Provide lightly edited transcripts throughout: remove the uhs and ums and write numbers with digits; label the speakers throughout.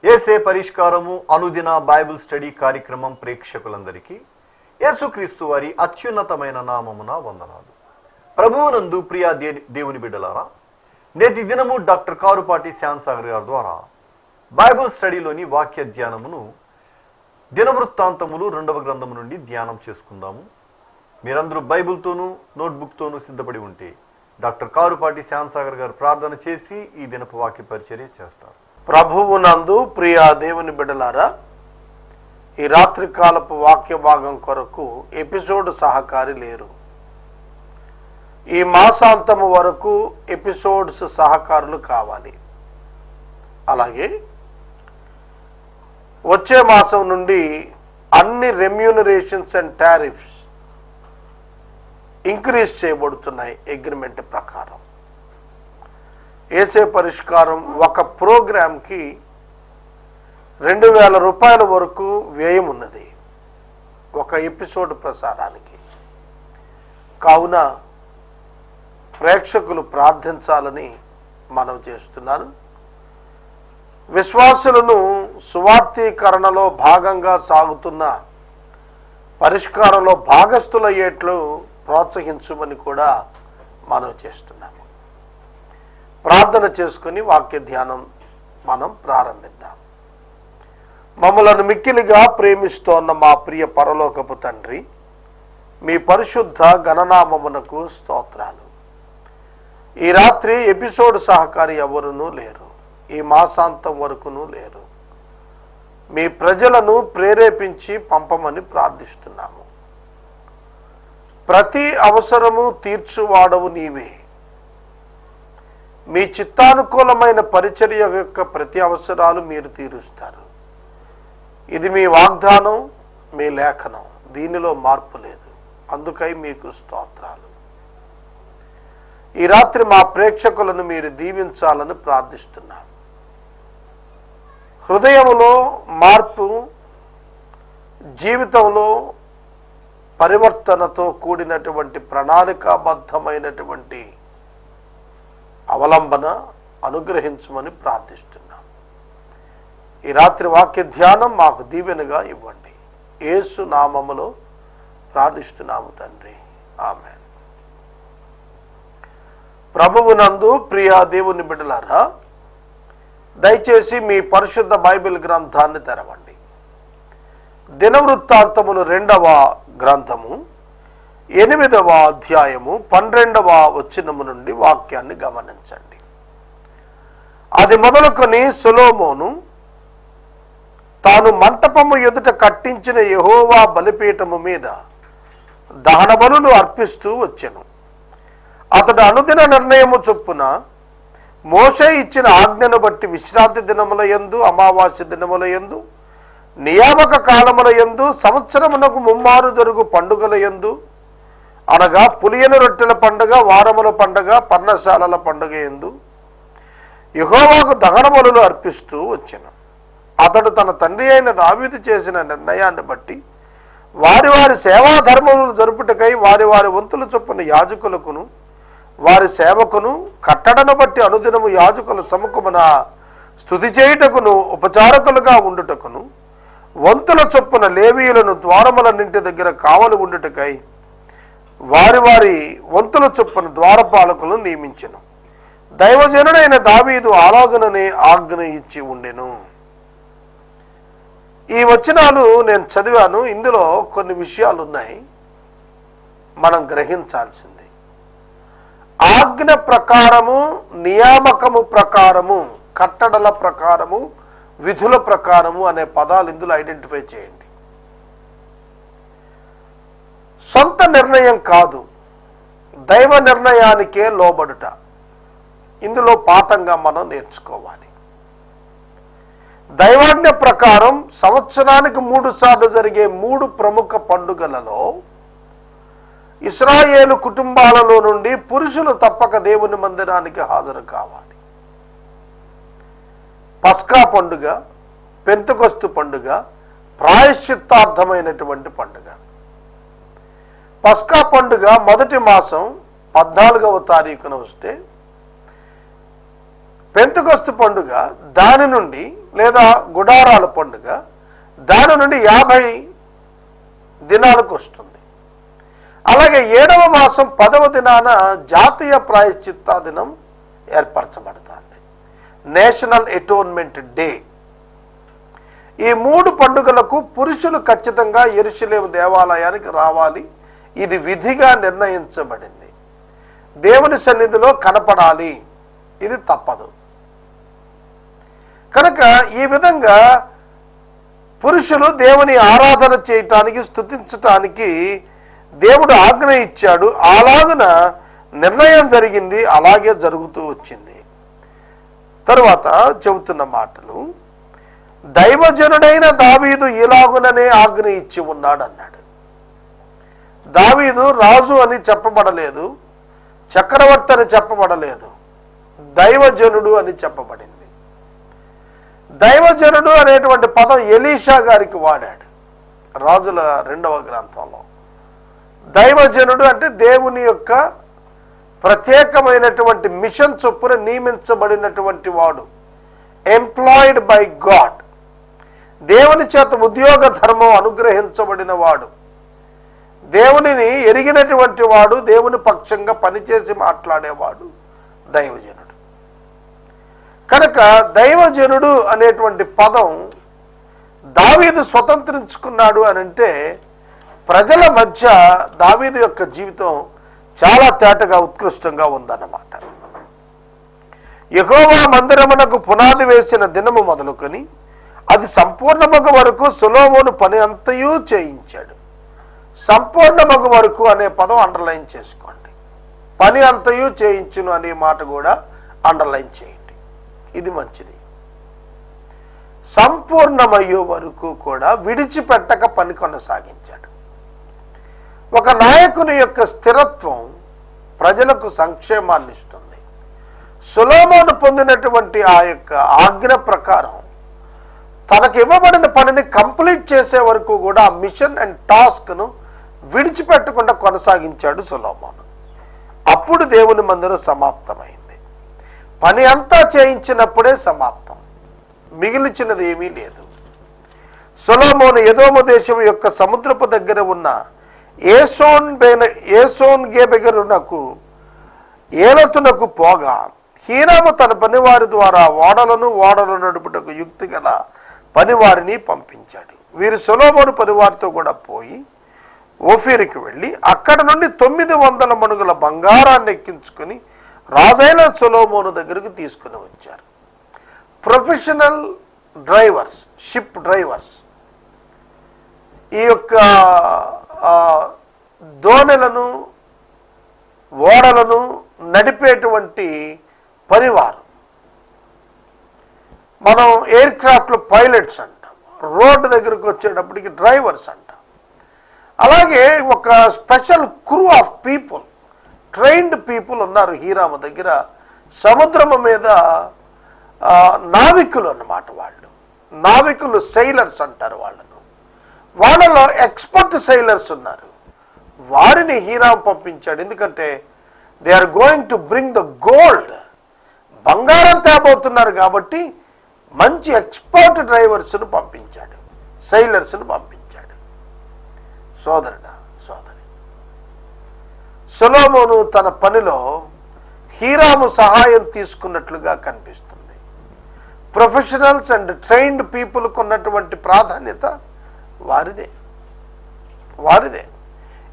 Speaker 1: యేసే పరిష్కారము అనుదిన Bible study కార్యక్రమం ప్రేక్షకులందరికీ యేసుక్రీస్తు వారి అత్యున్నతమైన నామమున వందనాలు. ప్రభువునందు ప్రియ దేవుని బిడ్డలారా, నేటి దినము డాక్టర్ కారుపాటి శ్యామ్సాగర్ గారి ద్వారా బైబిల్ స్టడీలోని వాక్య ధ్యానమును దినవృత్తాంతములు 2వ గ్రంథము నుండి ధ్యానం చేసుకుందాము. మీరందరూ బైబిల్తోనూ నోట్బుక్తోనూ సిద్ధపడి ఉంటే డాక్టర్ కారుపాటి శ్యామ్సాగర్ గారు ప్రార్థన చేసి ఈ దినపు వాక్య పరిచర్య చేస్తారు.
Speaker 2: ప్రభువునందు ప్రియ దేవుని బిడ్డలారా, ఈ రాత్రి కాలపు వాక్య భాగం కొరకు ఎపిసోడ్ సహకారి లేరు. ఈ మాసాంతము వరకు ఎపిసోడ్స్ సహకారులు కావాలి. అలాగే వచ్చే మాసం నుండి అన్ని రెమ్యూనరేషన్స్ అండ్ టారిఫ్స్ ఇంక్రీజ్ చేయబడుతున్నాయి. అగ్రిమెంట్ ప్రకారం యేసే పరిష్కారం ఒక ప్రోగ్రాంకి 2000 రూపాయల వరకు వ్యయం ఉన్నది ఒక ఎపిసోడ్ ప్రసారానికి. కావున ప్రేక్షకులు ప్రార్థించాలని మనవి చేస్తున్నాను. విశ్వాసులను సువార్తీకరణలో భాగంగా సాగుతున్న పరిష్కారంలో భాగస్థులయ్యేట్లు ప్రోత్సహించమని కూడా మనవి చేస్తున్నాము. ప్రార్థన చేసుకుని వాక్య ధ్యానం మనం ప్రారంభిద్దాం. మమ్మలను మిక్కిలిగా ప్రేమిస్తోన్న మా ప్రియ పరలోకపు తండ్రి, మీ పరిశుద్ధ గణనామమునకు స్తోత్రాలు. ఈ రాత్రి ఎపిసోడ్ సహకారి ఎవరునూ లేరు, ఈ మాసాంతం వరకునూ లేరు. మీ ప్రజలను ప్రేరేపించి పంపమని ప్రార్థిస్తున్నాము. ప్రతి అవసరము తీర్చువాడవు నీవే. మీ చిత్తానుకూలమైన పరిచర్య యొక్క ప్రతి అవసరాలు మీరు తీరుస్తారు. ఇది మీ వాగ్దానం, మీ లేఖనం, దీనిలో మార్పు లేదు. అందుకై మీకు స్తోత్రాలు. ఈ రాత్రి మా ప్రేక్షకులను మీరు దీవించాలని ప్రార్థిస్తున్నాం. హృదయంలో మార్పు, జీవితంలో పరివర్తనతో కూడినటువంటి ప్రణాళికాబద్ధమైనటువంటి అవలంబన అనుగ్రహించమని ప్రార్థిస్తున్నాం. ఈ రాత్రి వాక్య ధ్యానం మాకు దీవెనగా ఇవ్వండి. యేసు నామములో ప్రార్థిస్తున్నాము తండ్రి, ఆమేన్. ప్రభువునందు ప్రియ దేవుని బిడ్డలారా, దయచేసి మీ పరిశుద్ధ బైబిల్ గ్రంథాన్ని తెరవండి. దినవృత్తాంతములు 2వ గ్రంథము 8వ అధ్యాయము 12వ వచనము నుండి వాక్యాన్ని గమనించండి. అది మొదలుకొని సొలొమోను తాను మంటపము ఎదుట కట్టించిన యెహోవా బలిపీఠము మీద దహన బలులు అర్పిస్తూ వచ్చెను. అతడు అనుదిన నిర్ణయము చొప్పున మోషే ఇచ్చిన ఆజ్ఞను బట్టి విశ్రాంతి దినముల యందు, అమావాస్య దినముల యందు, నియామక కాలముల యందు, సంవత్సరమునకు ముమ్మారు జరుగు పండుగల యందు, అనగా పులియని రొట్టెల పండుగ, వారముల పండుగ, పర్ణశాలల పండుగ యందు యెహోవాకు దహన బలులు అర్పిస్తూ వచ్చెను. అతడు తన తండ్రి అయిన దావీదు చేసిన నిర్ణయాన్ని బట్టి వారి వారి సేవా ధర్మములు జరుపుటకై వారి వారి వంతుల చొప్పున యాజకులకును వారి సేవకును కట్టడను బట్టి అనుదినము యాజకుల సముఖమున స్తుతి చేయుటకును ఉపచారకులుగా ఉండుటకును వంతుల చొప్పున లేవీయులను ద్వారములన్నింటి దగ్గర కావలి ఉండుటకై వారి వారి వంతుల చొప్పున ద్వారపాలకులను నియమించెను. దైవజనుడైన దావీదు అలాగుననే ఆజ్ఞ ఇచ్చి ఉండెను. ఈ వచనాలు నేను చదివాను. ఇందులో కొన్ని విషయాలు ఉన్నాయి మనం గ్రహించాల్సింది. ఆజ్ఞ ప్రకారము, నియామకము ప్రకారము, కట్టడల ప్రకారము, విధుల ప్రకారము అనే పదాలు ఇందులో ఐడెంటిఫై చేయండి. సొంత నిర్ణయం కాదు, దైవ నిర్ణయానికే లోబడుట. ఇందులో పాఠంగా మనం నేర్చుకోవాలి. దైవాజ్ఞ ప్రకారం సంవత్సరానికి 3 సార్లు జరిగే 3 ప్రముఖ పండుగలలో ఇశ్రాయేలు కుటుంబాలలో నుండి పురుషులు తప్పక దేవుని మందిరానికి హాజరు కావాలి. పస్కా పండుగ, పెంతెకొస్తు పండుగ ప్రాయశ్చిత్తార్థమైనటువంటి పండుగ. పస్కా పండుగ మొదటి మాసం 14వ తారీఖున వస్తే పెంతెకొస్తు పండుగ దాని నుండి, లేదా గుడారాల పండుగ దాని నుండి 50 దినాలకు వస్తుంది. అలాగే 7వ మాసం 10వ దినాన జాతీయ ప్రాయశ్చిత్త దినం ఏర్పరచబడుతుంది, నేషనల్ అటోన్మెంట్ డే. ఈ 3 పండుగలకు పురుషులు ఖచ్చితంగా యెరూషలేము దేవాలయానికి రావాలి. ఇది విధిగా నిర్ణయించబడింది. దేవుని సన్నిధిలో కనపడాలి, ఇది తప్పదు. కనుక ఈ విధంగా పురుషులు దేవుని ఆరాధన చేయటానికి, స్తుతించటానికి దేవుడు ఆజ్ఞ ఇచ్చాడు. అలాగున నిర్ణయం జరిగింది, అలాగే జరుగుతూ వచ్చింది. తరువాత చెబుతున్న మాటలు, దైవజనుడైన దావీదు ఇలాగుననే ఆజ్ఞ ఇచ్చి ఉన్నాడు అన్నాడు. దావీదు రాజు అని చెప్పబడలేదు, చక్రవర్తి అని చెప్పబడలేదు, దైవజనుడు అని చెప్పబడింది. దైవజనుడు అనేటువంటి పదం ఎలీషా గారికి వాడాడు రాజుల 2వ గ్రంథంలో. దైవజనుడు అంటే దేవుని యొక్క ప్రత్యేకమైనటువంటి మిషన్ చొప్పున నియమించబడినటువంటి వాడు, ఎంప్లాయిడ్ బై గాడ్, దేవుని చేత ఉద్యోగ ధర్మం అనుగ్రహించబడిన వాడు, దేవునిని ఎరిగినటువంటి వాడు, దేవుని పక్షంగా పనిచేసి మాట్లాడేవాడు దైవజనుడు. కనుక దైవజనుడు అనేటువంటి పదం దావీదు స్వతంత్రించుకున్నాడు అని అంటే, ప్రజల మధ్య దావీదు యొక్క జీవితం చాలా తేటగా ఉత్కృష్టంగా ఉందన్నమాట. యెహోవా మందిరమునకు పునాది వేసిన దినము మొదలుకొని అది సంపూర్ణమగు వరకు సొలొమోను పని అంతయు చేయించాడు. సంపూర్ణమగు వరకు అనే పదం అండర్లైన్ చేసుకోండి. పని అంతయు చేయించును అనే మాట కూడా అండర్లైన్ చేయండి, ఇది మంచిది. సంపూర్ణమయ్యే వరకు కూడా విడిచిపెట్టక పని కొనసాగించాడు. ఒక నాయకుని యొక్క స్థిరత్వం ప్రజలకు సంక్షేమాన్ని ఇస్తుంది. సొలొమోను పొందినటువంటి ఆ యొక్క ఆజ్ఞ ప్రకారం తనకు ఇవ్వబడిన పనిని కంప్లీట్ చేసే వరకు కూడా ఆ మిషన్ అండ్ టాస్క్ను విడిచిపెట్టకుండా కొనసాగించాడు సొలొమోను. అప్పుడు దేవుని మందిరం సమాప్తమైంది. పని అంతా చేయించినప్పుడే సమాప్తం, మిగిలిచినది ఏమీ లేదు. సొలొమోను ఎదోము దేశం యొక్క సముద్రపు దగ్గర ఉన్న ఏసోన్ గేబెగరునకు ఏలతునకు పోగా హీరాము తన పనివారి ద్వారా ఓడలు నడుపుటకు యుక్తి గల పనివారిని పంపించాడు. వీరు సొలొమోను పనివారితో కూడా పోయి ఓఫీరుకి వెళ్ళి అక్కడ నుండి 900 మణుగుల బంగారాన్ని ఎక్కించుకొని రాజైన సొలొమోను దగ్గరకు తీసుకుని వచ్చారు. ప్రొఫెషనల్ డ్రైవర్స్, షిప్ డ్రైవర్స్, ఈ యొక్క దోణెలను ఓడలను నడిపేటువంటి పనివారు. మనం ఎయిర్ క్రాఫ్ట్లో పైలట్స్ అంటాం, రోడ్డు దగ్గరకు వచ్చేటప్పటికి డ్రైవర్స్ అంటాం. అలాగే ఒక special crew of people, trained people ఉన్నారు హీరాము దగ్గర. సముద్రము మీద నావికులు అన్నమాట వాళ్ళు. నావికులు, సెయిలర్స్ అంటారు వాళ్ళను. వాళ్ళలో ఎక్స్పర్ట్ సెయిలర్స్ ఉన్నారు. వారిని హీరాము పంపించాడు. ఎందుకంటే they are going to bring the gold, బంగారం తేబోతున్నారు కాబట్టి మంచి ఎక్స్పర్ట్ డ్రైవర్స్ను పంపించాడు, సెయిలర్స్ను పంపించాడు. సోదరుడా, సోదరి, సొలొమోను తన పనిలో హీరాము సహాయం తీసుకున్నట్లుగా కనిపిస్తుంది. ప్రొఫెషనల్స్ అండ్ ట్రైన్డ్ పీపుల్కు ఉన్నటువంటి ప్రాధాన్యత వారిదే.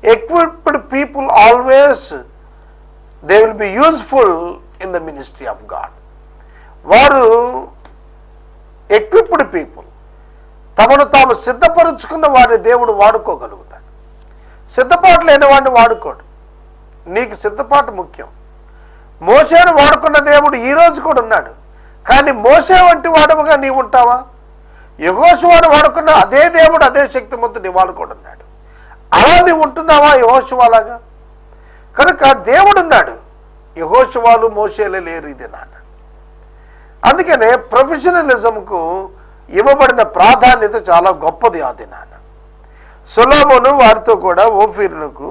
Speaker 2: Equipped people always they will be useful in the ministry of God. వారు ఎక్విప్డ్ పీపుల్, తమను తాము సిద్ధపరుచుకున్న వారిని దేవుడు వాడుకోగలుగుతాడు. సిద్ధపాటు లేని వాడిని వాడుకోడు. నీకు సిద్ధపాటు ముఖ్యం. మోషేను వాడుకున్న దేవుడు ఈ రోజు కూడా ఉన్నాడు. కానీ మోషే వంటి వాడవుగా నీవు ఉంటావా? యెహోషువను వాడుకున్న అదే దేవుడు, అదే శక్తిమంతుడు నీ వాడుకోడు ఉన్నాడు. అలా నీవు ఉంటున్నావా యెహోషువలాగా? కనుక దేవుడున్నాడు, యెహోషువలు మోషేలే లేరు ఇది నాన్న. అందుకనే ప్రొఫెషనలిజంకు ఇవ్వబడిన ప్రాధాన్యత చాలా గొప్పది ఆ దినాన. సొలొమోను వారితో కూడా ఓఫీరులకు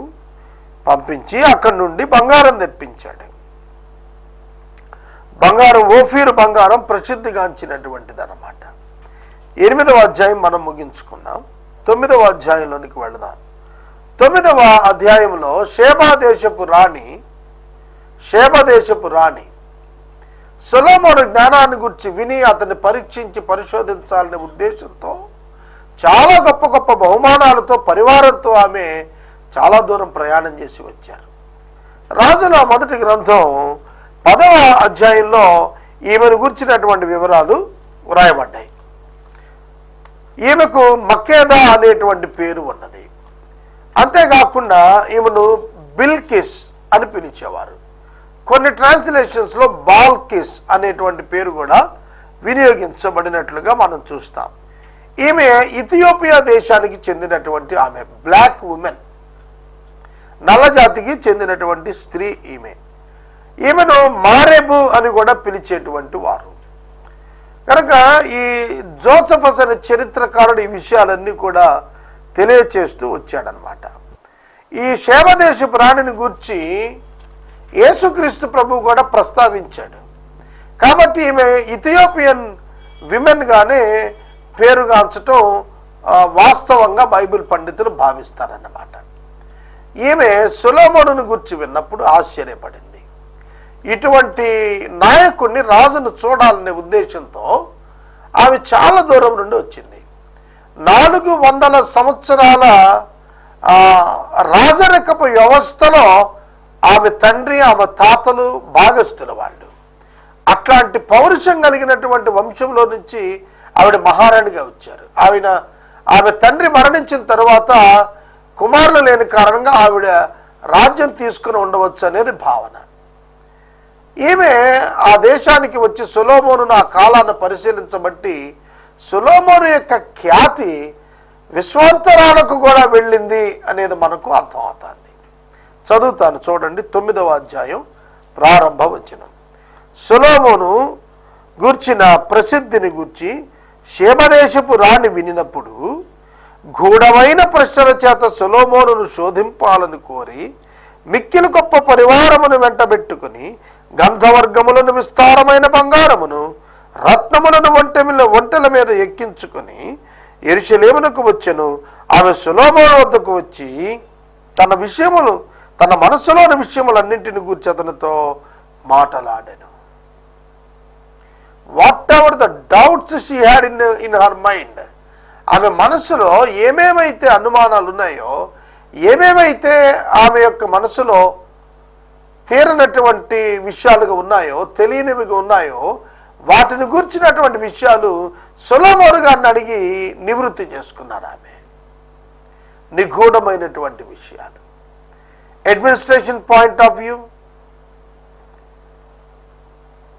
Speaker 2: పంపించి అక్కడి నుండి బంగారం తెప్పించాడు. బంగారం, ఓఫీరు బంగారం ప్రసిద్ధిగాంచినటువంటిది అన్నమాట. 8వ అధ్యాయం మనం ముగించుకున్నాం. 9వ అధ్యాయంలోనికి వెళదాం. 9వ అధ్యాయంలో షేబా దేశపు రాణి సొలొమోను జ్ఞానాన్ని గురించి విని అతన్ని పరీక్షించి పరిశోధించాలనే ఉద్దేశంతో చాలా గొప్ప గొప్ప బహుమానాలతో పరివారంతో ఆమె చాలా దూరం ప్రయాణం చేసి వచ్చారు. రాజుల మొదటి గ్రంథం 10వ అధ్యాయంలో ఈమెను గురించినటువంటి వివరాలు వ్రాయబడ్డాయి. ఈమెకు మక్కేదా అనేటువంటి పేరు ఉన్నది. అంతేకాకుండా ఈమెను బిల్కిస్ అని పిలిచేవారు. కొన్ని ట్రాన్స్లేషన్స్లో బాల్కిస్ అనేటువంటి పేరు కూడా వినియోగించబడినట్లుగా మనం చూస్తాం. ఈమె ఇథియోపియా దేశానికి చెందినటువంటి ఆమె, బ్లాక్ ఉమెన్, నల్ల జాతికి చెందినటువంటి స్త్రీ ఈమెను మారెబు అని కూడా పిలిచేటువంటి వారు. కనుక ఈ జోసఫస్ అనే చరిత్రకారుడు ఈ విషయాలన్నీ కూడా తెలియచేస్తూ వచ్చాడనమాట. ఈ షేబదేశపు రాణిని గూర్చి యేసుక్రీస్తు ప్రభు కూడా ప్రస్తావించాడు. కాబట్టి ఈమె ఇథియోపియన్ విమెన్ గానే పేరుగాంచటం వాస్తవంగా బైబిల్ పండితులు భావిస్తారన్నమాట. ఈమె సొలొమోనును గురించి విన్నప్పుడు ఆశ్చర్యపడింది. ఇటువంటి నాయకుడిని, రాజును చూడాలనే ఉద్దేశంతో ఆమె చాలా దూరం నుండి వచ్చింది. 400 సంవత్సరాల రాజరికపు వ్యవస్థలో ఆమె తండ్రి, ఆమె తాతలు భాగస్థుల వాళ్ళు. అట్లాంటి పౌరుషం కలిగినటువంటి వంశంలో నుంచి ఆవిడ మహారాణిగా వచ్చారు. ఆమె తండ్రి మరణించిన తర్వాత కుమారులు లేని కారణంగా ఆవిడ రాజ్యం తీసుకుని ఉండవచ్చు అనేది భావన. ఈమె ఆ దేశానికి వచ్చి సొలొమోను ఆ కాలాన్ని పరిశీలించబట్టి సొలొమోను యొక్క ఖ్యాతి విశ్వాంతరాలకు కూడా వెళ్ళింది అనేది మనకు అర్థమవుతుంది. చదువుతాను, చూడండి. 9వ అధ్యాయం ప్రారంభ వచనం. సొలొమోను గూర్చిన ప్రసిద్ధిని గూర్చి షేబదేశపు రాణి వినినప్పుడు గూఢమైన ప్రశ్నల చేత సొలొమోనును శోధింపాలని కోరి మిక్కిలి గొప్ప పరివారమును వెంటబెట్టుకుని గంధవర్గములను, విస్తారమైన బంగారమును, రత్నములను ఒంటెల మీద ఎక్కించుకొని యెరూషలేమునకు వచ్చెను. ఆమె సొలొమోను వద్దకు వచ్చి తన మనసులోని విషయములన్నింటిని గూర్చి అతనితో మాటలాడెను. Whatever the doubts she had in her mind, ఆమె మనసులో ఏమేమైతే అనుమానాలు ఉన్నాయో, ఏమేమైతే ఆమె యొక్క మనసులో తీరనటువంటి విషయాలుగా ఉన్నాయో, తెలియనివిగా ఉన్నాయో, వాటిని గురించినటువంటి విషయాలు సొలొమోను గారిని అడిగి నివృత్తి చేసుకున్నారు. ఆమె నిగూఢమైనటువంటి విషయాలు, అడ్మినిస్ట్రేషన్ పాయింట్ ఆఫ్ వ్యూ,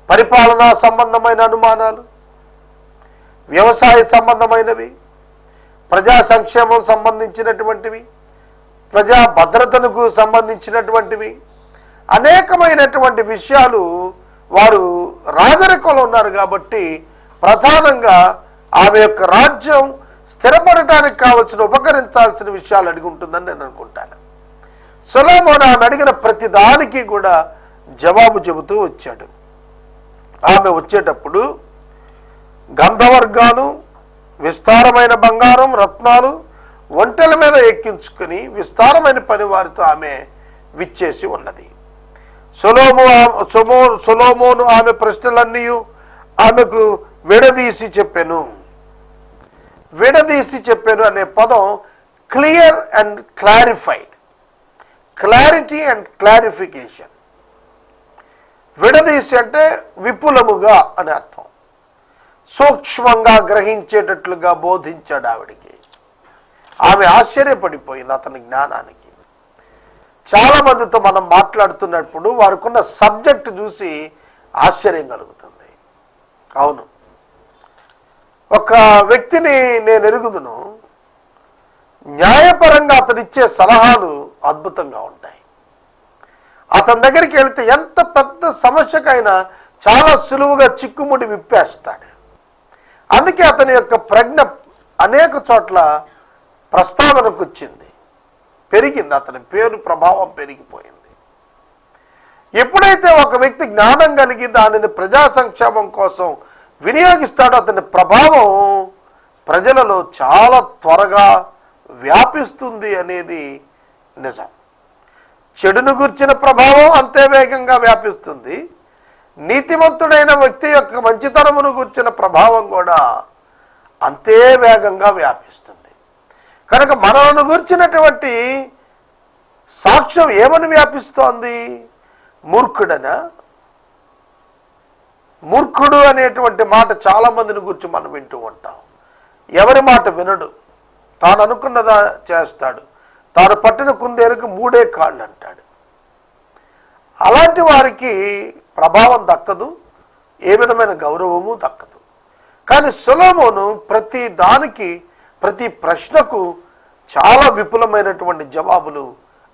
Speaker 2: పరిపాలనా సంబంధమైన అనుమానాలు, వ్యవసాయ సంబంధమైనవి, ప్రజా సంక్షేమం సంబంధించినటువంటివి, ప్రజా భద్రతలకు సంబంధించినటువంటివి, అనేకమైనటువంటి విషయాలు. వారు రాజరికంలో ఉన్నారు కాబట్టి ప్రధానంగా ఆమె యొక్క రాజ్యం స్థిరపడటానికి కావలసిన ఉపకరించాల్సిన విషయాలు అడిగి ఉంటుందని నేను అనుకుంటాను. సొలొమోను ఆమె అడిగిన ప్రతి దానికి కూడా జవాబు చెబుతూ వచ్చాడు. ఆమె వచ్చేటప్పుడు గంధవర్గాలు, విస్తారమైన బంగారం, రత్నాలు ఒంటెల మీద ఎక్కించుకుని విస్తారమైన పని వారితో ఆమె విచ్చేసి ఉన్నది. సొలొమోను ఆమె ప్రశ్నలన్నీ ఆమెకు విడదీసి చెప్పెను. విడదీసి చెప్పాను అనే పదం clear and clarified, clarity and clarification. విడదీసి అంటే విపులముగా అని అర్థం. సూక్ష్మంగా గ్రహించేటట్లుగా బోధించాడు ఆవిడికి. ఆమె ఆశ్చర్యపడిపోయింది అతని జ్ఞానానికి. చాలా మందితో మనం మాట్లాడుతున్నప్పుడు వారికున్న సబ్జెక్ట్ చూసి ఆశ్చర్యం కలుగుతుంది. అవును, ఒక వ్యక్తిని నేను ఎరుగుదును, న్యాయపరంగా అతనిచ్చే సలహాలు అద్భుతంగా ఉంటాయి. అతని దగ్గరికి వెళితే ఎంత పెద్ద సమస్యకైనా చాలా సులువుగా చిక్కుముడి విప్పేస్తాడు. అందుకే అతని యొక్క ప్రజ్ఞ అనేక చోట్ల ప్రస్తావనకు వచ్చింది, పెరిగింది. అతని పేరు ప్రభావం పెరిగిపోయింది. ఎప్పుడైతే ఒక వ్యక్తి జ్ఞానం కలిగి దానిని ప్రజా సంక్షేమం కోసం వినియోగిస్తాడో అతని ప్రభావం ప్రజలలో చాలా త్వరగా వ్యాపిస్తుంది అనేది నిజం. చెడును గుర్చిన ప్రభావం అంతే వేగంగా వ్యాపిస్తుంది. నీతిమంతుడైన వ్యక్తి యొక్క మంచితనమును గుర్చిన ప్రభావం కూడా అంతే వేగంగా వ్యాపిస్తుంది. కనుక మనలను గుర్చినటువంటి సాక్ష్యం ఏమని వ్యాపిస్తోంది? మూర్ఖుడనా? మూర్ఖుడు అనేటువంటి మాట చాలా మందిని గురించి మనం వింటూ ఉంటాం. ఎవరి మాట వినడు, తాను అనుకున్నదా చేస్తాడు, తాను పట్టిన కుందేలకు 3 కాళ్ళు అంటాడు. అలాంటి వారికి ప్రభావం దక్కదు, ఏ విధమైన గౌరవము దక్కదు. కానీ సొలొమోను ప్రతి దానికి, ప్రతి ప్రశ్నకు చాలా విపులమైనటువంటి జవాబులు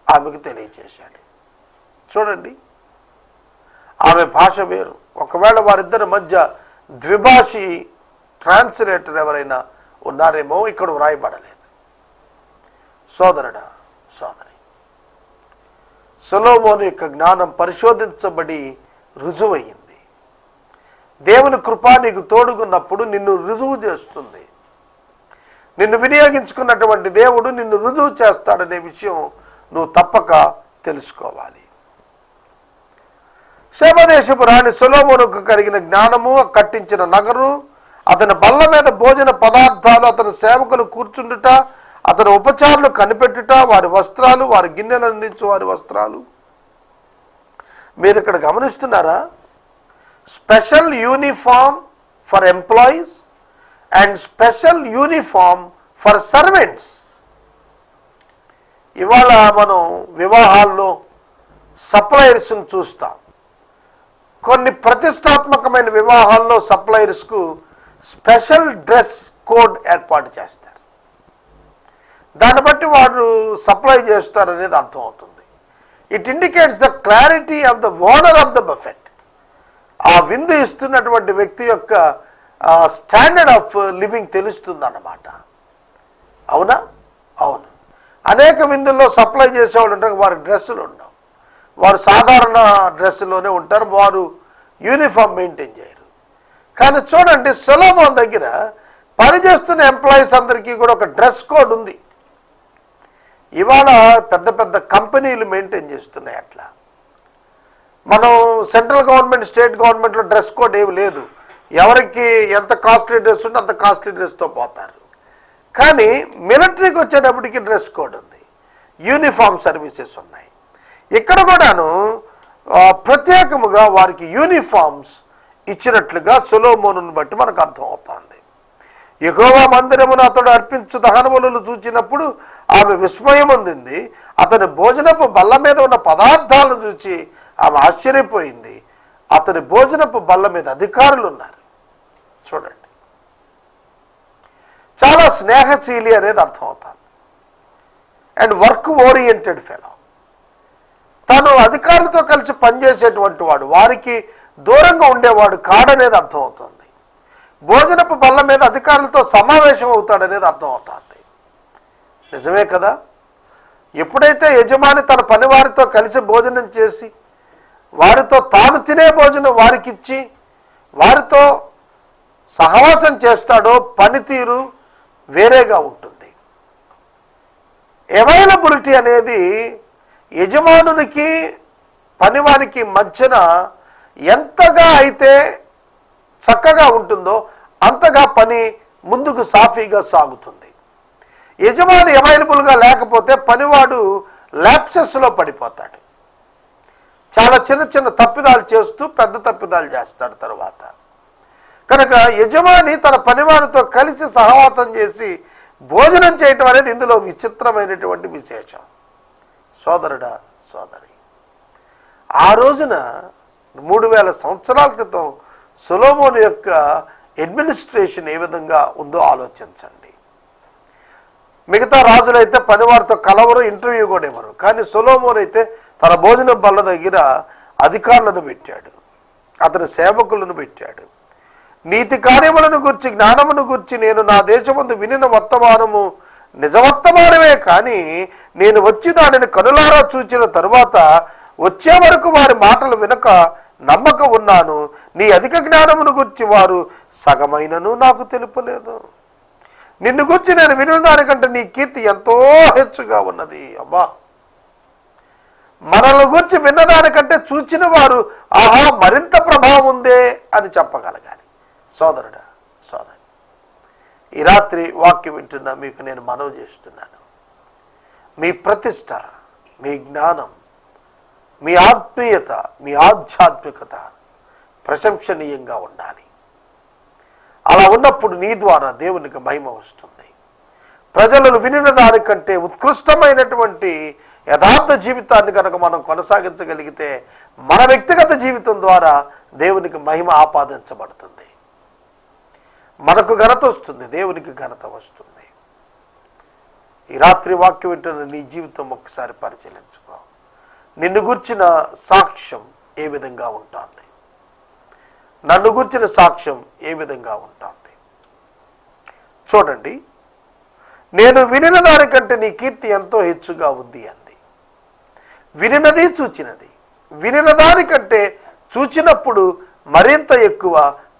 Speaker 2: ఆమెకు తెలియజేశాడు. చూడండి, ఆమె భాష వేరు. ఒకవేళ వారిద్దరి మధ్య ద్విభాషి ట్రాన్స్లేటర్ ఎవరైనా ఉన్నారేమో, ఇక్కడ వ్రాయబడలేదు. సోదరుడా, సోదరి, సొలొమోను యొక్క జ్ఞానం పరిశోధించబడి రుజువయ్యింది. దేవుని కృప నీకు తోడుగున్నప్పుడు నిన్ను రుజువు చేస్తుంది. నిన్ను వినియోగించుకున్నటువంటి దేవుడు నిన్ను రుజువు చేస్తాడనే విషయం నువ్వు తప్పక తెలుసుకోవాలి. శేబదేశపు రాణి సొలొమోనుకు కలిగిన జ్ఞానము, కట్టించిన నగరు, అతని బల్ల మీద భోజన పదార్థాలు, అతని సేవకులు కూర్చుండుట, అతని ఉపచారులు కనిపెట్టుట, వారి వస్త్రాలు, వారి గిన్నెలు అందించు వారి వస్త్రాలు. మీరు ఇక్కడ గమనిస్తున్నారా? Special uniform for employees and special uniform for servants. ఇవాళ మనం వివాహాల్లో సప్లయర్స్ను చూస్తాం. కొన్ని ప్రతిష్టాత్మకమైన వివాహాల్లో సప్లయర్స్కు స్పెషల్ డ్రెస్ కోడ్ ఏర్పాటు చేస్తారు. దాన్ని బట్టి వారు సప్లై చేస్తారనేది అర్థమవుతుంది. It indicates the clarity of the owner of the buffet. ఆ విందు ఇస్తున్నటువంటి వ్యక్తి యొక్క స్టాండర్డ్ ఆఫ్ లివింగ్ తెలుస్తుంది అన్నమాట. అవునా? అవును. అనేక విందుల్లో సప్లై చేసేవాళ్ళు ఉంటారు, వారి డ్రెస్సులు ఉండవు. వారు సాధారణ డ్రెస్సులోనే ఉంటారు, వారు యూనిఫామ్ మెయింటైన్ చేయరు. కానీ చూడండి, సొలొమోను దగ్గర పనిచేస్తున్న ఎంప్లాయీస్ అందరికీ కూడా ఒక డ్రెస్ కోడ్ ఉంది. ఇవాళ పెద్ద పెద్ద కంపెనీలు మెయింటైన్ చేస్తున్నాయి. అట్లా మనం సెంట్రల్ గవర్నమెంట్, స్టేట్ గవర్నమెంట్లో డ్రెస్ కోడ్ ఏమి లేదు. ఎవరికి ఎంత కాస్ట్లీ డ్రెస్ ఉంటే అంత కాస్ట్లీ డ్రెస్తో పోతారు. కానీ మిలిటరీకి వచ్చేటప్పటికి డ్రెస్ కోడ్ ఉంది, యూనిఫామ్ సర్వీసెస్ ఉన్నాయి. ఇక్కడ కూడాను ప్రత్యేకముగా వారికి యూనిఫామ్స్ ఇచ్చినట్లుగా సొలొమోనును బట్టి మనకు అర్థమవుతుంది. యెహోవా మందిరమును అతడు అర్పించు దహనబలులు చూచినప్పుడు ఆమె విస్మయం పొందింది. అతని భోజనపు బల్ల మీద ఉన్న పదార్థాలను చూచి ఆమె ఆశ్చర్యపోయింది. అతని భోజనపు బల్ల మీద అధికారులు ఉన్నారు. చూడండి, చాలా స్నేహశీలి అనేది అర్థమవుతుంది. And work oriented fellow. తను అధికారులతో కలిసి పనిచేసేటువంటి వాడు, వారికి దూరంగా ఉండేవాడు కాడనేది అర్థమవుతుంది. భోజనపు బల్ల మీద అధికారులతో సమావేశం అవుతాడనేది అర్థమవుతుంది. నిజమే కదా? ఎప్పుడైతే యజమాని తన పనివారితో కలిసి భోజనం చేసి వారితో తాను తినే భోజనం వారికిచ్చి వారితో సహవాసం చేస్తాడో పనితీరు వేరేగా ఉంటుంది. అవైలబిలిటీ అనేది యజమానునికి పనివానికి మధ్యన ఎంతగా అయితే చక్కగా ఉంటుందో అంతగా పని ముందుకు సాఫీగా సాగుతుంది. యజమాని అవైలబుల్గా లేకపోతే పనివాడు ల్యాప్సెస్లో పడిపోతాడు. చాలా చిన్న చిన్న తప్పిదాలు చేస్తూ పెద్ద తప్పిదాలు చేస్తాడు తర్వాత. కనుక యజమాని తన పనివారితో కలిసి సహవాసం చేసి భోజనం చేయటం అనేది ఇందులో విచిత్రమైనటువంటి విశేషం. సోదరుడా, సోదరి, ఆ రోజున 3000 సంవత్సరాల క్రితం సొలొమోను యొక్క అడ్మినిస్ట్రేషన్ ఏ విధంగా ఉందో ఆలోచించండి. మిగతా రాజులైతే పనివారితో కలవరు, ఇంటర్వ్యూ కూడా ఇవ్వరు. కానీ సొలొమోను అయితే తన భోజనం బల్ల దగ్గర అధికారులను పెట్టాడు, అతని సేవకులను పెట్టాడు. నీతి కార్యములను గురించి, జ్ఞానమును గురించి నేను నా దేశమందు వినిన వర్తమానము నిజవర్తమానమే, కానీ నేను వచ్చి దానిని కనులారా చూచిన తరువాత వచ్చే వరకు వారి మాటలు వినక నమ్మక ఉన్నాను. నీ అధిక జ్ఞానమును గురించి వారు సగమైనను నాకు తెలుపలేదు. నిన్ను గురించి నేను వినిన దానికంటే నీ కీర్తి ఎంతో హెచ్చుగా ఉన్నది. అబ్బా, మనల్ని గురించి విన్నదానికంటే చూచిన వారు ఆహా మరింత ప్రభావం ఉందే అని చెప్పగలగాలి. సోదరుడా, సోదరి, ఈ రాత్రి వాక్యం వింటున్న మీకు నేను మనవి చేస్తున్నాను. మీ ప్రతిష్ట, మీ జ్ఞానం, మీ ఆత్మీయత, మీ ఆధ్యాత్మికత ప్రశంసనీయంగా ఉండాలి. అలా ఉన్నప్పుడు నీ ద్వారా దేవునికి మహిమ వస్తుంది. ప్రజలను వినిన దానికంటే ఉత్కృష్టమైనటువంటి యథార్థ జీవితాన్ని కనుక మనం కొనసాగించగలిగితే మన వ్యక్తిగత జీవితం ద్వారా దేవునికి మహిమ ఆపాదించబడుతుంది. మనకు ఘనత వస్తుంది, దేవునికి ఘనత వస్తుంది. ఈ రాత్రి వాక్యం వింటున్న నీ జీవితం ఒక్కసారి పరిశీలించుకో. నిన్ను గుర్చిన సాక్ష్యం ఏ విధంగా ఉంటుంది? నన్ను గుర్చిన సాక్ష్యం ఏ విధంగా ఉంటుంది? చూడండి, నేను వినిన దానికంటే నీ కీర్తి ఎంతో హెచ్చుగా ఉంది అంది. వినినది చూచినది, వినిన దానికంటే చూచినప్పుడు మరింత ఎక్కువ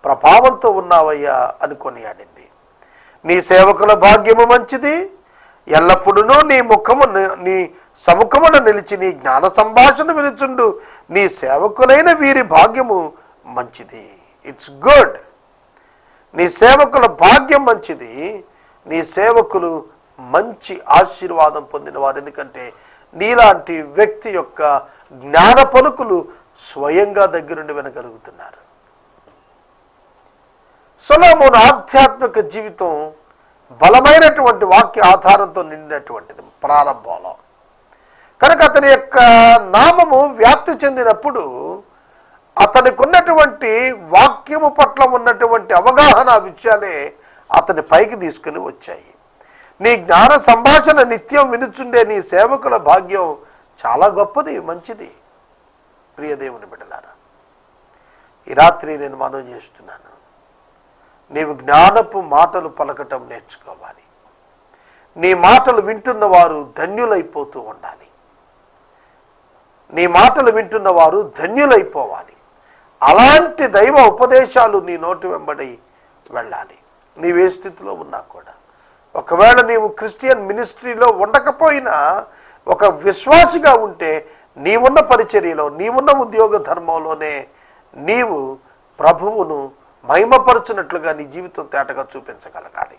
Speaker 2: ప్రభావంతో ఉన్నావయ్యా అని కొనియాడింది. నీ సేవకుల భాగ్యము మంచిది, ఎల్లప్పుడూ నీ సముఖమున నిలిచి నీ జ్ఞాన సంభాషణ వినుచుండు నీ సేవకులైన వీరి భాగ్యము మంచిది. It's good. నీ సేవకుల భాగ్యం మంచిది. నీ సేవకులు మంచి ఆశీర్వాదం పొందిన వారు. ఎందుకంటే నీలాంటి వ్యక్తి యొక్క జ్ఞాన పలుకులు స్వయంగా దగ్గరుండి వినగలుగుతున్నారు. సొలొమోను ఆధ్యాత్మిక జీవితం బలమైనటువంటి వాక్య ఆధారంతో నిండినటువంటిది ప్రారంభంలో. కనుక అతని యొక్క నామము వ్యాప్తి చెందినప్పుడు అతనికి ఉన్నటువంటి వాక్యము పట్ల ఉన్నటువంటి అవగాహన విషయాలే అతని పైకి తీసుకుని వచ్చాయి. నీ జ్ఞాన సంభాషణ నిత్యం వినుచుండే నీ సేవకుల భాగ్యం చాలా గొప్పది, మంచిది. ప్రియ దేవుని బిడ్డలారా, ఈ రాత్రి నేను మనవి చేస్తున్నాను, నీవు జ్ఞానపు మాటలు పలకటం నేర్చుకోవాలి. నీ మాటలు వింటున్న వారు ధన్యులైపోతూ ఉండాలి. నీ మాటలు వింటున్న వారు ధన్యులైపోవాలి. అలాంటి దైవ ఉపదేశాలు నీ నోటి వెంబడి వెళ్ళాలి. నీవే స్థితిలో ఉన్నా కూడా, ఒకవేళ నీవు క్రిస్టియన్ మినిస్ట్రీలో ఉండకపోయినా ఒక విశ్వాసిగా ఉంటే నీవున్న పరిచర్యలో, నీవున్న ఉద్యోగ ధర్మంలోనే నీవు ప్రభువును మహిమపరచున్నట్లుగా నీ జీవితం తేటగా చూపించగలగాలి.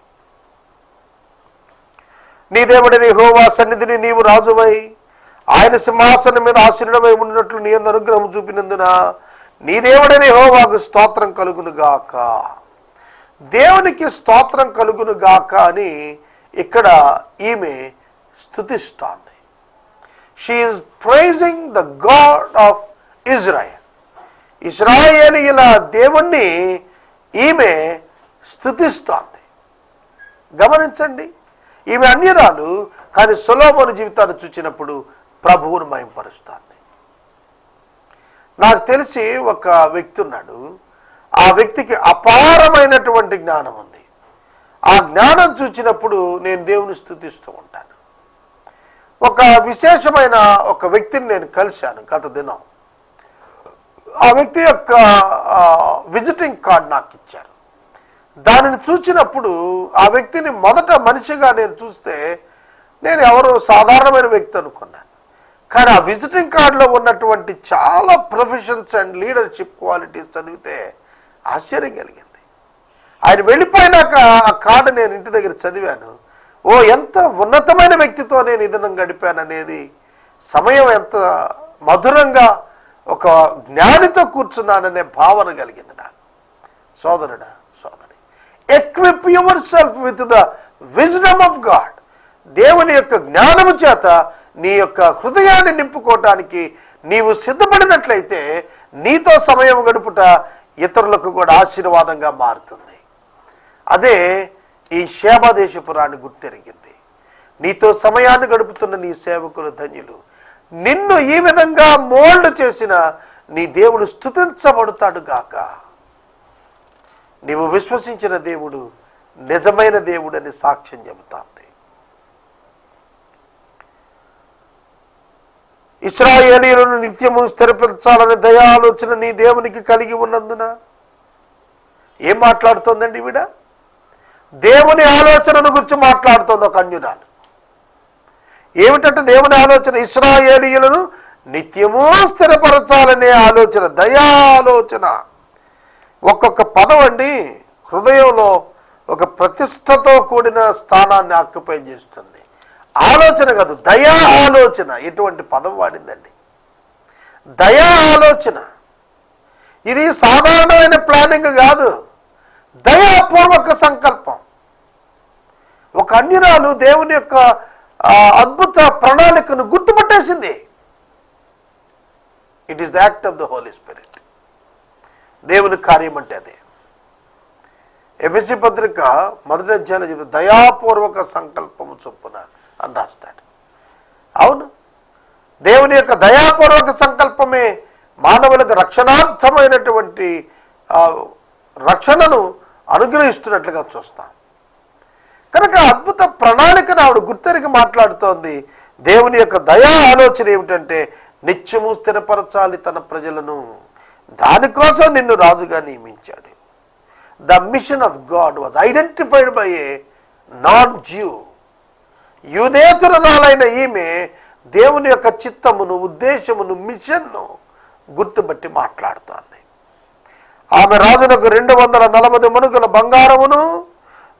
Speaker 2: నీ దేవుడైన యెహోవా సన్నిధిని నీవు రాజువై ఆయన సింహాసనం మీద ఆశీనుడవై ఉన్నట్లు నీ యందు అనుగ్రహం చూపినందున నీ దేవుడైన యెహోవాకు స్తోత్రం కలుగును గాక. దేవునికి స్తోత్రం కలుగును గాక అని ఇక్కడ ఈమె స్తుతిస్తోంది. She is praising the God of Israel. ఇశ్రాయేలీయుల దేవుణ్ణి ఈమె స్తుతిస్తోంది. గమనించండి, ఈమె అన్యరాలు, కానీ సొలొమోను జీవితాన్ని చూసినప్పుడు ప్రభువును మహింపరుస్తోంది. నాకు తెలిసి ఒక వ్యక్తి ఉన్నాడు, ఆ వ్యక్తికి అపారమైనటువంటి జ్ఞానం ఉంది. ఆ జ్ఞానం చూసినప్పుడు నేను దేవుని స్తుతిస్తూ ఉంటాను. ఒక విశేషమైన ఒక వ్యక్తిని నేను కలిశాను గత దినం. ఆ వ్యక్తి యొక్క విజిటింగ్ కార్డ్ నాకు ఇచ్చారు. దానిని చూసినప్పుడు ఆ వ్యక్తిని మొదట మనిషిగా నేను చూస్తే నేను ఎవరో సాధారణమైన వ్యక్తి అనుకున్నాను. కానీ ఆ విజిటింగ్ కార్డులో ఉన్నటువంటి చాలా ప్రొఫెషన్స్ అండ్ లీడర్షిప్ క్వాలిటీస్ చదివితే ఆశ్చర్యం కలిగింది. ఆయన వెళ్ళిపోయినాక ఆ కార్డు నేను ఇంటి దగ్గర చదివాను. ఓ, ఎంత ఉన్నతమైన వ్యక్తితో నేను ఇదనం గడిపాననేది, సమయం ఎంత మధురంగా ఒక జ్ఞానితో కూర్చున్నాననే భావన కలిగింది నాకు. సోదరుడా, సోదరి, equip your self with the wisdom of God. దేవుని యొక్క జ్ఞానము చేత నీ యొక్క హృదయాన్ని నింపుకోవటానికి నీవు సిద్ధపడినట్లయితే నీతో సమయం గడుపుట ఇతరులకు కూడా ఆశీర్వాదంగా మారుతుంది. అదే ఈ షేబదేశపు రాణి గుర్తెరిగింది. నీతో సమయాన్ని గడుపుతున్న నీ సేవకులు ధన్యులు. నిన్ను ఈ విధంగా మోల్డ్ చేసిన నీ దేవుడు స్తుతించబడతాడు గాక. నీవు విశ్వసించిన దేవుడు నిజమైన దేవుడని సాక్ష్యం చెబుతాంది. ఇశ్రాయేలీయులను నిత్యము స్థిరపరచాలనే దయా ఆలోచన నీ దేవునికి కలిగి ఉన్నందున ఏం మాట్లాడుతోందండి ఈవిడ? దేవుని ఆలోచనను గురించి మాట్లాడుతోంది ఒక అన్యురాలు. ఏమిటంటే దేవుని ఆలోచన ఇశ్రాయేలీయులను నిత్యము స్థిరపరచాలనే ఆలోచన, దయా ఆలోచన. ఒక్కొక్క పదం అండి హృదయంలో ఒక ప్రతిష్టతో కూడిన స్థానాన్ని ఆక్యుపై చేస్తుంది. ఆలోచన కాదు, దయా ఆలోచన. ఎటువంటి పదం వాడిందండి? దయా ఆలోచన. ఇది సాధారణమైన ప్లానింగ్ కాదు, దయాపూర్వక సంకల్పం. ఒక అన్యురాలు దేవుని యొక్క అద్భుత ప్రణాళికను గుర్తుపట్టేసింది. It is the act of the Holy Spirit. దేవుని కార్యం అంటే అదే. ఎఫెసీ పత్రిక 1వ అధ్యాయంలో చెప్పిన దయాపూర్వక సంకల్పము చొప్పున అని రాస్తాడు. అవును, దేవుని యొక్క దయాపూర్వక సంకల్పమే మానవులకు రక్షణార్థమైనటువంటి రక్షణను అనుగ్రహిస్తున్నట్లుగా చూస్తాం. కనుక అద్భుత ప్రణాళికను ఆవిడ గుర్తెరిగి మాట్లాడుతోంది. దేవుని యొక్క దయా ఆలోచన ఏమిటంటే నిత్యము స్థిరపరచాలి తన ప్రజలను, దానికోసం నిన్ను రాజుగా నియమించాడు. The mission of God was identified by a non Jew. యూదేతరురాలైన ఈమె దేవుని యొక్క చిత్తమును, ఉద్దేశమును, మిషన్ను గుర్తుబట్టి మాట్లాడుతోంది. ఆమె రాజునకు 240 మణుగుల బంగారమును,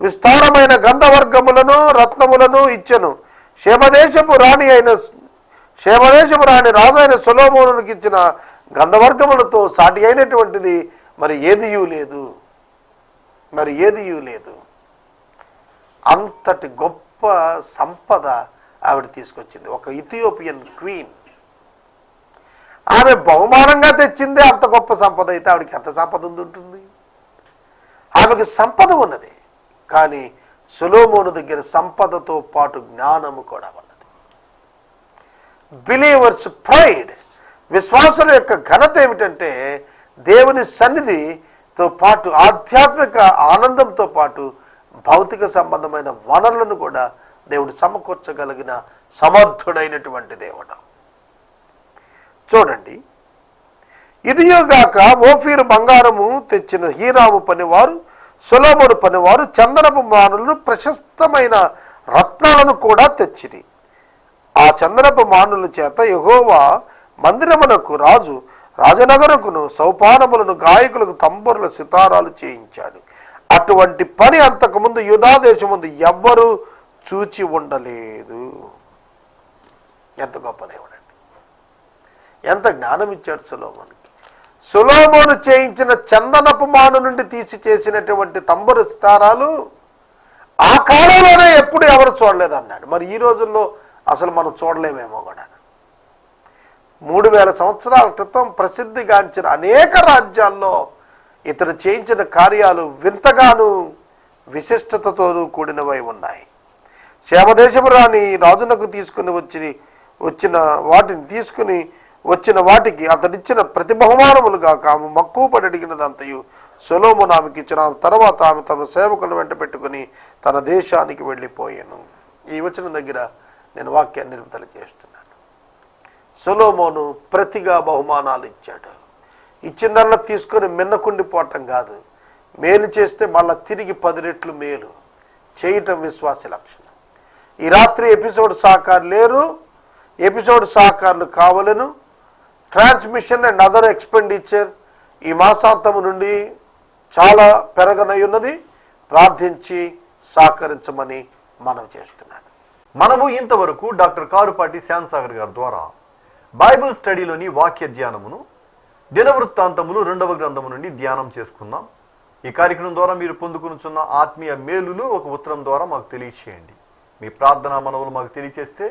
Speaker 2: విస్తారమైన గంధవర్గములను, రత్నములను ఇచ్చెను. శేమదేశపు రాణి రాజు అయిన సొలొమోనునికి ఇచ్చిన గంధవర్గములతో సాటి అయినటువంటిది మరి ఏదియూ లేదు. అంతటి గొప్ప సంపద ఆవిడ తీసుకొచ్చింది. ఒక ఇథియోపియన్ క్వీన్. ఆమె బహుమానంగా తెచ్చిందే అంత గొప్ప సంపద. అయితే ఆవిడకి ఎంత సంపద ఉంటుంది? ఆమెకు సంపద ఉన్నది, కానీ సొలొమోను దగ్గర సంపదతో పాటు జ్ఞానము కూడా ఉన్నది. బిలీవర్స్ ప్రైడ్, విశ్వాసుల యొక్క ఘనత ఏమిటంటే దేవుని సన్నిధితో పాటు ఆధ్యాత్మిక ఆనందంతో పాటు భౌతిక సంబంధమైన వనరులను కూడా దేవుడు సమకూర్చగలిగిన సమర్థుడైనటువంటి దేవుడు. చూడండి, ఇదియోగాక ఓఫీరు బంగారము తెచ్చిన హీరాము పనివారు, సొలొమోను పనివారు చందనపు మానులను, ప్రశస్తమైన రత్నాలను కూడా తెచ్చిరి. ఆ చందనపు మానుల చేత యెహోవా మందిరమునకు రాజనగరుకును సౌపానములను, గాయకులకు తంబురుల సితారాలు చేయించాడు. అటువంటి పని అంతకుముందు యూదా దేశముందు ఎవ్వరూ చూచి ఉండలేదు. ఎంత గొప్ప దేవుడు అండి! ఎంత జ్ఞానం ఇచ్చాడు సొలొమోనుకి. సొలొమోను చేయించిన చందనపు మాను నుండి తీసి చేసినటువంటి తంబురు సితారాలు ఆ కాలంలోనే ఎప్పుడు ఎవరు చూడలేదు అన్నాడు. మరి ఈ రోజుల్లో అసలు మనం చూడలేమేమో కూడా. 3000 సంవత్సరాల క్రితం ప్రసిద్ధిగాంచిన అనేక రాజ్యాల్లో ఇతడు చేయించిన కార్యాలు వింతగాను విశిష్టతతోనూ కూడినవై ఉన్నాయి. క్షేమదేశపు రాణి రాజునకు వచ్చిన వాటికి అతడిచ్చిన ప్రతి బహుమానములుగా ఆమె మక్కువ పడి అడిగినదంతయు సొలొమోను ఆమెకి ఇచ్చిన. తర్వాత ఆమె తన సేవకులను వెంట పెట్టుకుని తన దేశానికి వెళ్ళిపోయాను. ఈ వచనం దగ్గర నేను వాక్యాన్ని నిలుపుదల చేస్తున్నాను. సొలొమోను ప్రతిగా బహుమానాలు ఇచ్చాడు. ఇచ్చిందల్లా తీసుకొని మిన్నకుండిపోవటం కాదు, మేలు చేస్తే మళ్ళీ తిరిగి 10 రెట్లు మేలు చేయటం విశ్వాస లక్షణం. ఈ రాత్రి ఎపిసోడ్ సహకారు లేరు, ఎపిసోడ్ సహకారులు కావాలను. ట్రాన్స్మిషన్ అండ్ అదర్ ఎక్స్పెండిచర్ ఈ మాసాంతము నుండి చాలా పెరగనయ్యున్నది. ప్రార్థించి సహకరించమని మనం చేస్తున్నాను.
Speaker 1: మనము ఇంతవరకు డాక్టర్ కారుపాటి శ్యామ్సాగర్ గారి ద్వారా బైబిల్ స్టడీలోని వాక్య ధ్యానమును దినవృత్తాంతములు 2వ గ్రంథము నుండి ధ్యానం చేసుకున్నాం. ఈ కార్యక్రమం ద్వారా మీరు పొందుకునుచున్న ఆత్మీయ మేలులు ఒక ఉత్తరం ద్వారా మాకు తెలియచేయండి. మీ ప్రార్థనా మనవులు మాకు తెలియచేస్తే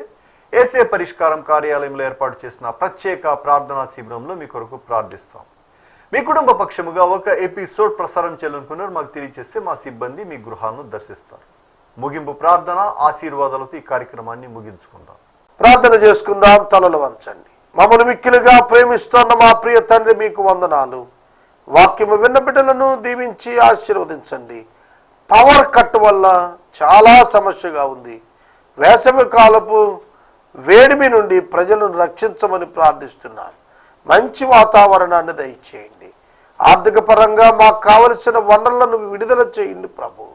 Speaker 1: ఏసే పరిష్కారం కార్యాలయంలో ఏర్పాటు చేసిన ప్రత్యేక ప్రార్థనా శిబిరంలో మీ కొరకు ప్రార్థిస్తాం. మీ కుటుంబ పక్షముగా ఒక ఎపిసోడ్ ప్రసారం చేయాలనుకున్నారు మాకు తెలియచేస్తే మా సిబ్బంది మీ గృహాలను దర్శిస్తారు. ముగింపు ప్రార్థన ఆశీర్వాదాలతో ఈ కార్యక్రమాన్ని ముగించుకుందాం.
Speaker 2: ప్రార్థన చేసుకుందాం. తలలు వంచండి. మమ్మల్ని మిక్కిలుగా ప్రేమిస్తున్న మా ప్రియ తండ్రి, మీకు వందనాలు. వాక్యము విన్న బిడ్డలను దీవించి ఆశీర్వదించండి. పవర్ కట్ వల్ల చాలా సమస్యగా ఉంది. వేసవి కాలపు వేడిమి నుండి ప్రజలను రక్షించమని ప్రార్థిస్తున్నాను. మంచి వాతావరణాన్ని దయచేయండి. ఆర్థిక పరంగా మాకు కావలసిన వనరులను విడుదల చేయండి ప్రభు.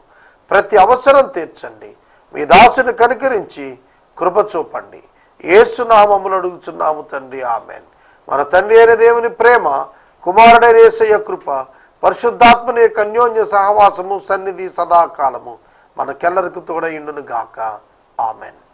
Speaker 2: ప్రతి అవసరం తీర్చండి. మీ దాసుని కనికరించి కృప చూపండి. యేసు నామములో అడుగుచున్నాము తండ్రి, ఆమెన్. మన తండ్రి అయిన దేవుని ప్రేమ, కుమారుడైన యేసయ్య కృప, పరిశుద్ధాత్మని యొక్క అన్యోన్య సహవాసము, సన్నిధి సదాకాలము మనకెల్లరికి తోడైండును గాక. ఆమెన్.